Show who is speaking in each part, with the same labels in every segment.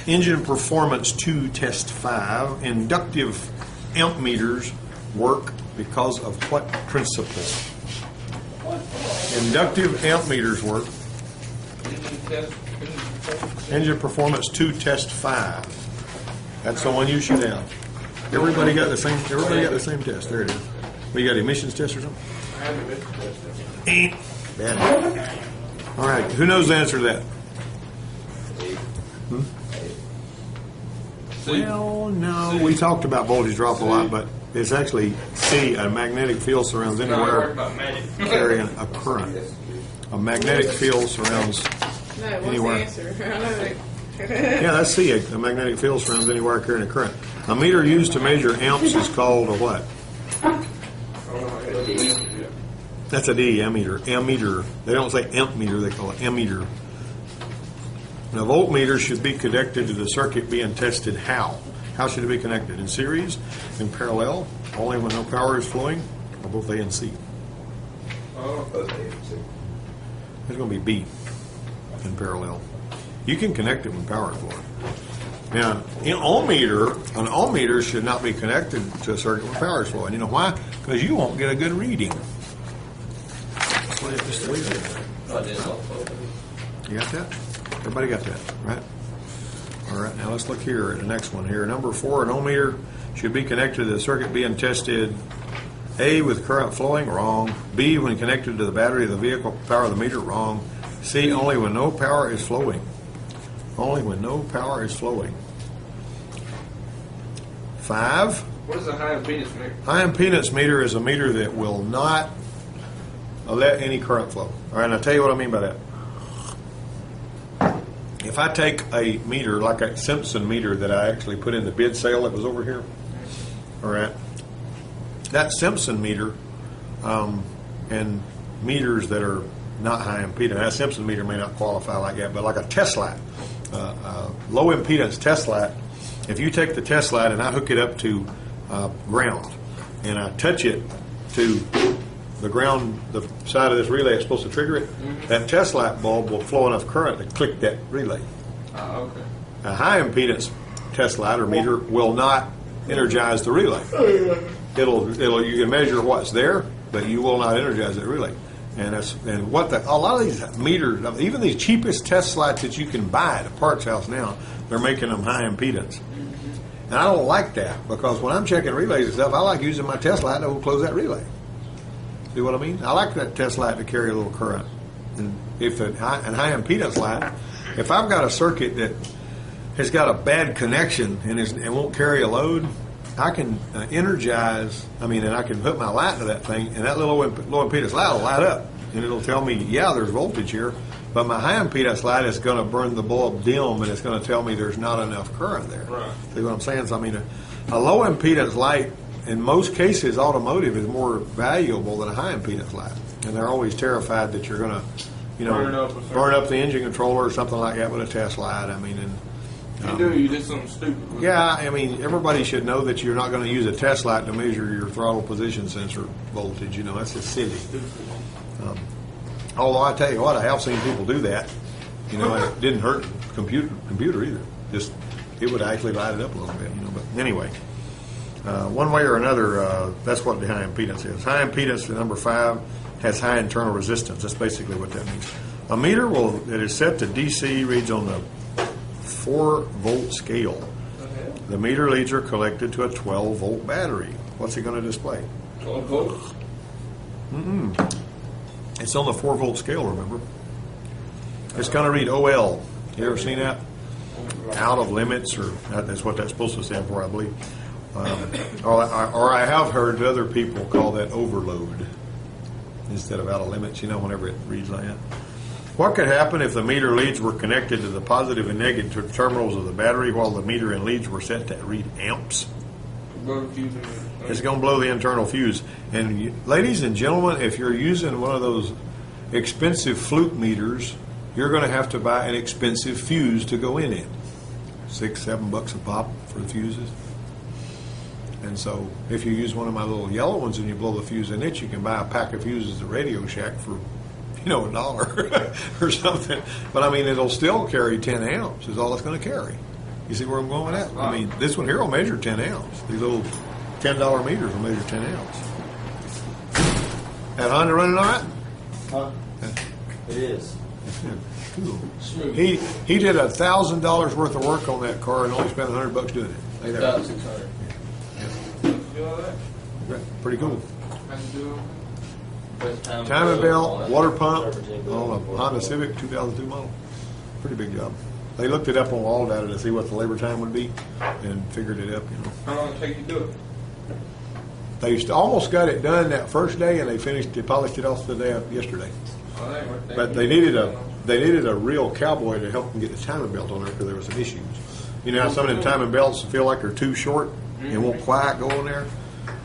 Speaker 1: Engine Performance 2, Test 5. Inductive amp meters work because of what principle? Inductive amp meters work. Engine Performance 2, Test 5. That's the one you should have. Everybody got the same. Everybody got the same test. There it is. We got emissions test or something?
Speaker 2: I have an emissions test.
Speaker 1: Bad. All right. Who knows the answer to that? Well, no. We talked about voltage drop a lot, but it's actually C. A magnetic field surrounds anywhere carrying a current. A magnetic field surrounds anywhere.
Speaker 3: What's the answer?
Speaker 1: Yeah, that's C. A magnetic field surrounds anywhere carrying a current. A meter used to measure amps is called a what? That's a D, ammeter. Ammeter. They don't say amp meter, they call it ammeter. Now, voltmeter should be connected to the circuit being tested how? How should it be connected? In series, in parallel, only when no power is flowing, or both A and C?
Speaker 2: Both A and C.
Speaker 1: There's going to be B in parallel. You can connect it when power is flowing. Now, an ohm meter should not be connected to a circuit when power is flowing. You know why? Because you won't get a good reading. That's why you just leave it there. You got that? Everybody got that, right? All right, now let's look here at the next one here. Number 4, an ohm meter should be connected to the circuit being tested. A, with current flowing, wrong. B, when connected to the battery of the vehicle, power of the meter, wrong. C, only when no power is flowing. Only when no power is flowing. 5.
Speaker 2: What is a high impedance meter?
Speaker 1: High impedance meter is a meter that will not let any current flow. All right, and I'll tell you what I mean by that. If I take a meter, like a Simpson meter that I actually put in the bid sale that was over here, all right, that Simpson meter and meters that are not high impedance, that Simpson meter may not qualify like that, but like a test light, low impedance test light, if you take the test light and I hook it up to ground and I touch it to the ground, the side of this relay is supposed to trigger it, that test light bulb will flow enough current to click that relay.
Speaker 2: Okay.
Speaker 1: A high impedance test light or meter will not energize the relay. You can measure what's there, but you will not energize that relay. And a lot of these meters, even these cheapest test lights that you can buy at a parts house now, they're making them high impedance. And I don't like that, because when I'm checking relays and stuff, I like using my test light to close that relay. See what I mean? I like that test light to carry a little current. And if a high impedance light, if I've got a circuit that has got a bad connection and won't carry a load, I can energize, and I can put my light to that thing, and that little low impedance light will light up. And it'll tell me, yeah, there's voltage here, but my high impedance light is going to burn the bulb dim, and it's going to tell me there's not enough current there.
Speaker 2: Right.
Speaker 1: See what I'm saying? So, a low impedance light, in most cases, automotive is more valuable than a high impedance light. And they're always terrified that you're going to, burn up the engine controller or something like that with a test light.
Speaker 2: You did something stupid.
Speaker 1: Yeah, everybody should know that you're not going to use a test light to measure your throttle position sensor voltage. That's just silly. Although I tell you what, I have seen people do that. And it didn't hurt the computer either. Just it would actually light it up a little bit. But anyway. One way or another, that's what the high impedance is. High impedance, number 5, has high internal resistance. That's basically what that means. A meter that is set to DC reads on the 4-volt scale. The meter leads are connected to a 12-volt battery. What's it going to display?
Speaker 2: 12 volts?
Speaker 1: It's on the 4-volt scale, remember? It's going to read OL. You ever seen that? Out of limits, or that's what that's supposed to stand for, I believe. Or I have heard other people call that overload instead of out of limits, whenever it reads like that. What could happen if the meter leads were connected to the positive and negative terminals of the battery while the meter and leads were set to read amps? It's going to blow the internal fuse. And ladies and gentlemen, if you're using one of those expensive flute meters, you're going to have to buy an expensive fuse to go in it. $6-7 a pop for the fuses. And so if you use one of my little yellow ones and you blow the fuse in it, you can buy a pack of fuses at Radio Shack for $1 or something. But I mean, it'll still carry 10 ounce is all it's going to carry. You see where I'm going with that? I mean, this one here will measure 10 ounce. These little $10 meters will measure 10 ounce. That Honda running all right?
Speaker 3: Huh? It is.
Speaker 1: Cool.
Speaker 2: Smooth.
Speaker 1: He did $1,000 worth of work on that car and only spent $100 doing it. Ain't that right?
Speaker 3: 600.
Speaker 2: Do all that?
Speaker 1: Yeah, pretty cool.
Speaker 2: How you do it?
Speaker 1: Timing belt, water pump on a Honda Civic 2002 model. Pretty big job. They looked it up on all data to see what the labor time would be and figured it up,
Speaker 2: How long did it take you to do it?
Speaker 1: They almost got it done that first day, and they polished it off the day of yesterday.
Speaker 2: Oh, that ain't worth
Speaker 1: But they needed a real cowboy to help them get the timing belt on there because there was some issues. You know how some of the timing belts feel like they're too short and won't quite go on there,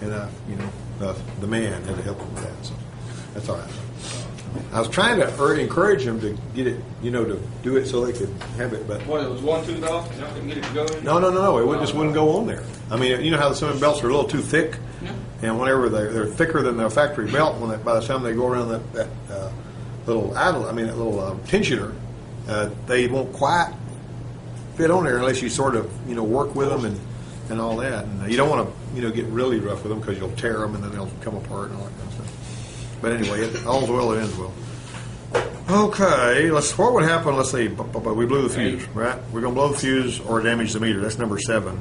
Speaker 1: and the man had to help them with that. So that's all right. I was trying to encourage them to get it, to do it so they could have it, but
Speaker 2: What, it was 1 tooth off and y'all couldn't get it to go in?
Speaker 1: no, it just wouldn't go on there. I mean, you know how some belts are a little too thick,
Speaker 2: Yeah.
Speaker 1: and whenever they're thicker than the factory belt, by the time they go around that little tensioner, they won't quite fit on there unless you sort of work with them and all that. And you don't want to get really rough with them because you'll tear them and then they'll come apart and all that kind of stuff. But anyway, all's well that ends well. Okay, what would happen? Let's see. We blew the fuse, right? We're gonna blow the fuse or damage the meter. That's number 7.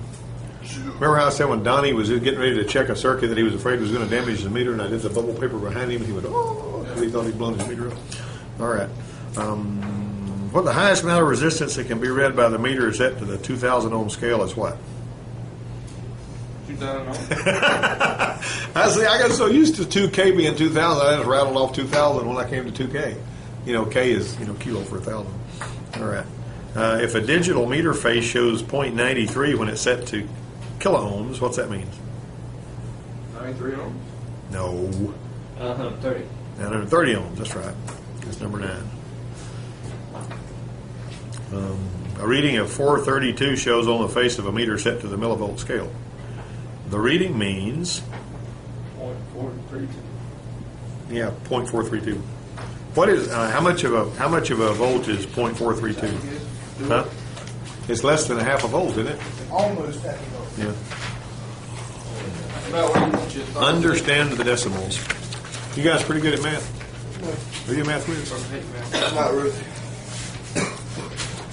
Speaker 1: Remember how I said when Donnie was getting ready to check a circuit that he was afraid was going to damage the meter, and I did the bubble paper behind him, and he went, oh, because he thought he'd blown his meter up. All right. What the highest amount of resistance that can be read by the meter is set to the 2,000 ohm scale is what?
Speaker 2: 2,000 ohm?
Speaker 1: I got so used to 2K being 2,000, I just rattled off 2,000 when I came to 2K. K is kilo for 1,000. All right. If a digital meter face shows 0.93 when it's set to kilo ohms, what's that mean?
Speaker 2: 93 ohms?
Speaker 1: No.
Speaker 3: 130.
Speaker 1: 930 ohms. That's right. That's number 9. A reading of 432 shows on the face of a meter set to the millivolt scale. The reading means
Speaker 2: 0.432.
Speaker 1: yeah, 0.432. What is how much of a volt is 0.432? Huh? It's less than a half a volt, isn't it?
Speaker 4: Almost half a volt.
Speaker 1: Yeah.
Speaker 2: About what you want your thoughts.
Speaker 1: Understand the decimals. You guys pretty good at math. Are you a math whiz?
Speaker 4: Not really.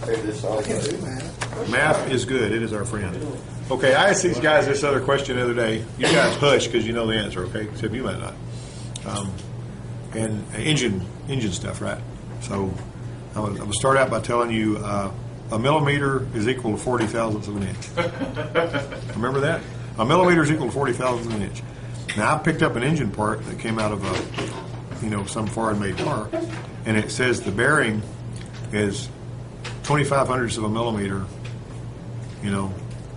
Speaker 3: Hey, this all
Speaker 4: I can do math.
Speaker 1: Math is good. It is our friend. Okay, I asked these guys this other question the other day. You guys hush because you know the answer, okay? Except you might not. And engine stuff, right? So I will start out by telling you a millimeter is equal to 40 thousandths of an inch. Remember that? A millimeter is equal to 40 thousandths of an inch. Now I picked up an engine part that came out of some foreign-made car, and it says the bearing is 25 hundredths of a millimeter,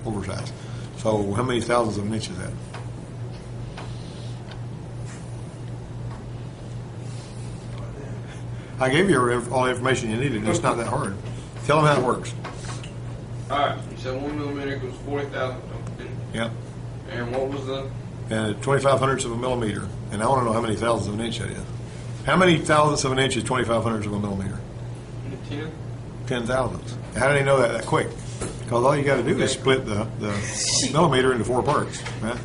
Speaker 1: oversized. So how many thousandths of an inch is that? I gave you all the information you needed. It's not that hard. Tell them how it works.
Speaker 2: Alright, you said 1 millimeter equals 40,000.
Speaker 1: Yep.
Speaker 2: And what was the?
Speaker 1: 25 hundredths of a millimeter. And I want to know how many thousandths of an inch that is. How many thousandths of an inch is 25 hundredths of a millimeter?
Speaker 2: 10?
Speaker 1: 10 thousandths. How did he know that quick? Because all you got to do is split the millimeter into 4 parts, right?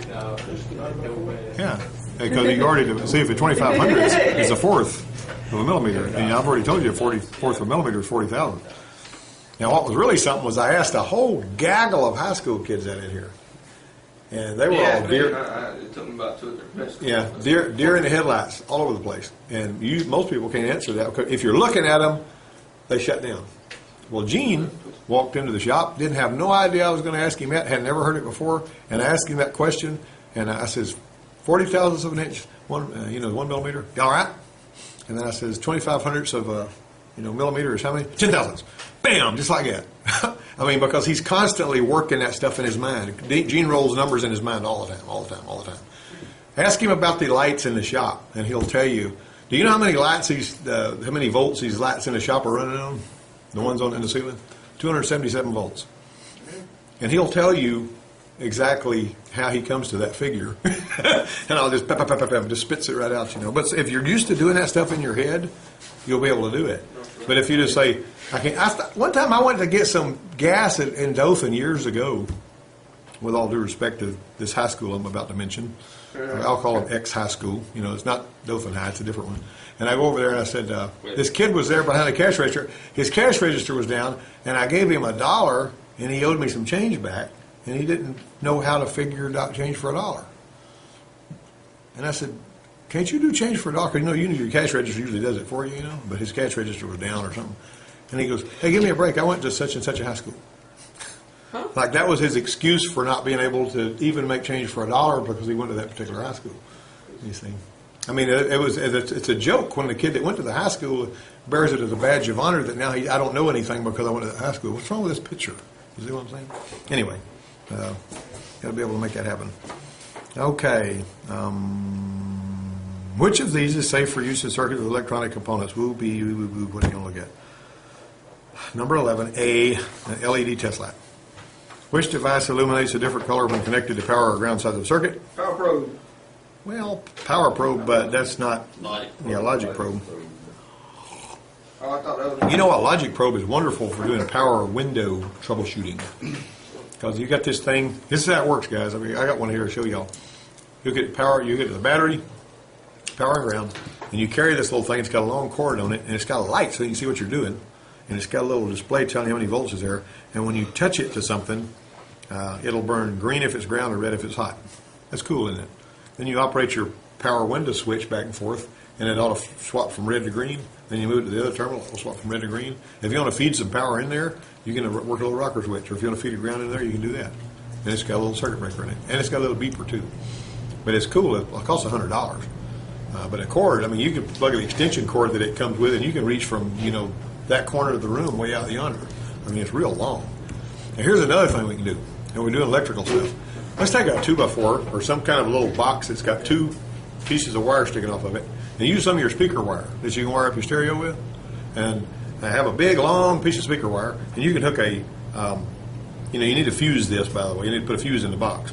Speaker 3: No, there's no way.
Speaker 1: Yeah. Because you already see if the 25 hundredths is a fourth of a millimeter, and I've already told you a fourth of a millimeter is 40,000. Now, what was really something was I asked a whole gaggle of high school kids that in here, and they were all deer.
Speaker 2: It took me about 2 or 3 minutes.
Speaker 1: Yeah, deer in the headlights all over the place, and most people can't answer that because if you're looking at them, they shut down. Well, Gene walked into the shop, didn't have no idea I was going to ask him that, had never heard it before, and I asked him that question, and I says, 40 thousandths of an inch, 1 millimeter, all right? And then I says, 25 hundredths of a millimeter is how many? 10 thousandths. Bam, just like that. I mean, because he's constantly working that stuff in his mind. Gene rolls numbers in his mind all the time. Ask him about the lights in the shop, and he'll tell you. Do you know how many lights how many volts these lights in the shop are running on? The ones in the ceiling? 277 volts. And he'll tell you exactly how he comes to that figure, and I'll just just spits it right out, you know. But if you're used to doing that stuff in your head, you'll be able to do it. But if you just say, I can't. One time I went to get some gas in Dothan years ago. With all due respect to this high school I'm about to mention, I'll call it ex-high school. You know, it's not Dothan High; it's a different one. And I go over there and I said, this kid was there behind the cash register. His cash register was down, and I gave him $1, and he owed me some change back, and he didn't know how to figure out change for $1. And I said, can't you do change for $1? Because you know your cash register usually does it for you, you know. But his cash register was down or something. And he goes, hey, give me a break. I went to such and such a high school.
Speaker 2: Huh?
Speaker 1: Like that was his excuse for not being able to even make change for $1 because he went to that particular high school. You see, I mean, it's a joke when the kid that went to the high school bears it as a badge of honor that now I don't know anything because I went to that high school. What's wrong with this picture? You see what I'm saying? Anyway, got to be able to make that happen. Okay. Which of these is safe for use in circuits with electronic components? What are you going to look at? Number 11, A, an LED test light. Which device illuminates a different color when connected to power or ground side of the circuit?
Speaker 2: Power probe.
Speaker 1: Well, power probe, but that's not. Logic probe.
Speaker 2: Oh, I thought that was.
Speaker 1: You know what? Logic probe is wonderful for doing power window troubleshooting. Because you got this thing. This is how it works, guys. I mean, I got one here to show y'all. You get power. You get the battery, power and ground, and you carry this little thing. It's got a long cord on it, and it's got a light so you can see what you're doing. And it's got a little display telling you how many volts is there. And when you touch it to something, it'll burn green if it's ground or red if it's hot. That's cool, isn't it? Then you operate your power window switch back and forth, and it ought to swap from red to green. Then you move it to the other terminal, it'll swap from red to green. If you want to feed some power in there, you can work a little rocker switch. Or if you want to feed it ground in there, you can do that. And it's got a little circuit breaker in it. And it's got a little beeper, too. But it's cool. It costs $100. But a cord, I mean, you can plug an extension cord that it comes with, and you can reach from, that corner of the room way out yonder. I mean, it's real long. And here's another thing we can do. And we're doing electrical stuff. Let's take a 2x4 or some kind of little box that's got 2 pieces of wire sticking off of it, and use some of your speaker wire that you can wire up your stereo with, and have a big, long piece of speaker wire, and you can hook a, you need to fuse this, by the way. You need to put a fuse in the box.